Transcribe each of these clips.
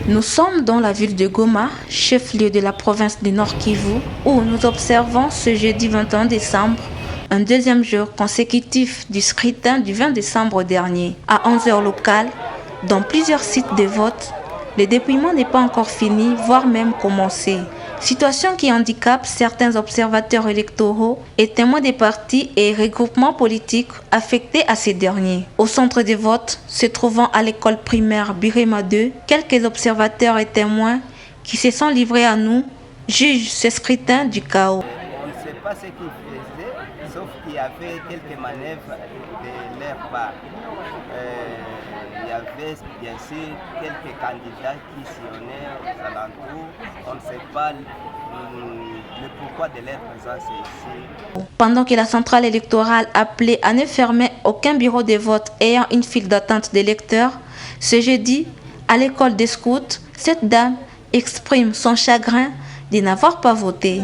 Nous sommes dans la ville de Goma, chef-lieu de la province du Nord Kivu, où nous observons ce jeudi 21 décembre un deuxième jour consécutif du scrutin du 20 décembre dernier. À 11 heures locales, dans plusieurs sites de vote, le dépouillement n'est pas encore fini, voire même commencé. Situation qui handicape certains observateurs électoraux et témoins des partis et regroupements politiques affectés à ces derniers. Au centre des votes, se trouvant à l'école primaire Birema 2, quelques observateurs et témoins qui se sont livrés à nous jugent ce scrutin du chaos. On ne sait pas ce qu'ils faisaient, sauf qu'il y avait quelques manœuvres de leur part. Il y avait bien sûr quelques candidats qui sillonnaient aux alentours. On ne sait pas le pourquoi de leur présence ici. Pendant que la centrale électorale appelait à ne fermer aucun bureau de vote ayant une file d'attente d'électeurs, ce jeudi, à l'école des scouts, cette dame exprime son chagrin de n'avoir pas voté.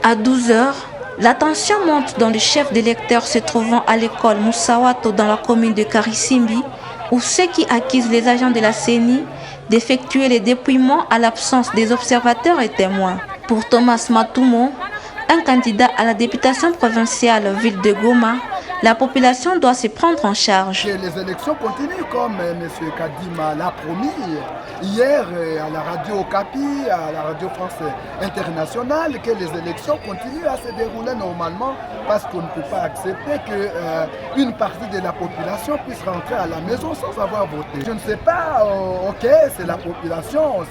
À 12 heures, la tension monte dans le chef d'électeurs se trouvant à l'école Moussawato dans la commune de Karisimbi, où ceux qui accusent les agents de la CENI d'effectuer les dépouillements à l'absence des observateurs et témoins. Pour Thomas Matumo, un candidat à la députation provinciale ville de Goma, la population doit se prendre en charge. Les élections continuent comme M. Kadima l'a promis hier à la radio Okapi, à la radio France internationale, que les élections continuent à se dérouler normalement parce qu'on ne peut pas accepter qu'une partie de la population puisse rentrer à la maison sans avoir voté. Je ne sais pas, ok, c'est la population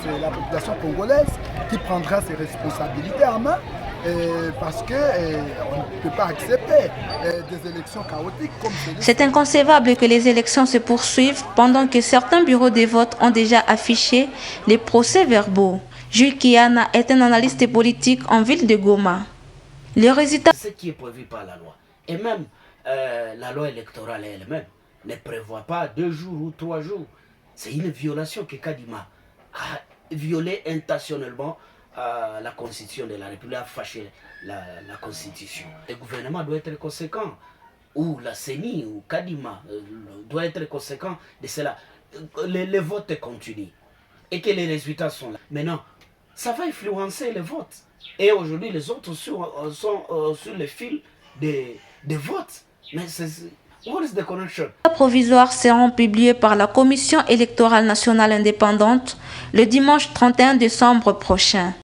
congolaise qui prendra ses responsabilités en main. Parce qu'on ne peut pas accepter des élections chaotiques comme celles-ci. C'est inconcevable que les élections se poursuivent pendant que certains bureaux de vote ont déjà affiché les procès-verbaux. Jules Kiana est un analyste politique en ville de Goma. Le résultat... Ce qui est prévu par la loi. Et même la loi électorale elle-même ne prévoit pas 2 jours ou 3 jours. C'est une violation que Kadima a violée intentionnellement la Constitution de la République, a fâché la Constitution. Le gouvernement doit être conséquent, ou la CENI, ou Kadima doit être conséquent de cela. Les votes continuent et que les résultats sont là. Maintenant, ça va influencer les votes. Et aujourd'hui, les autres sont sur le fil des votes. Mais what is the connection? Les provisoires seront publiés par la Commission électorale nationale indépendante le dimanche 31 décembre prochain.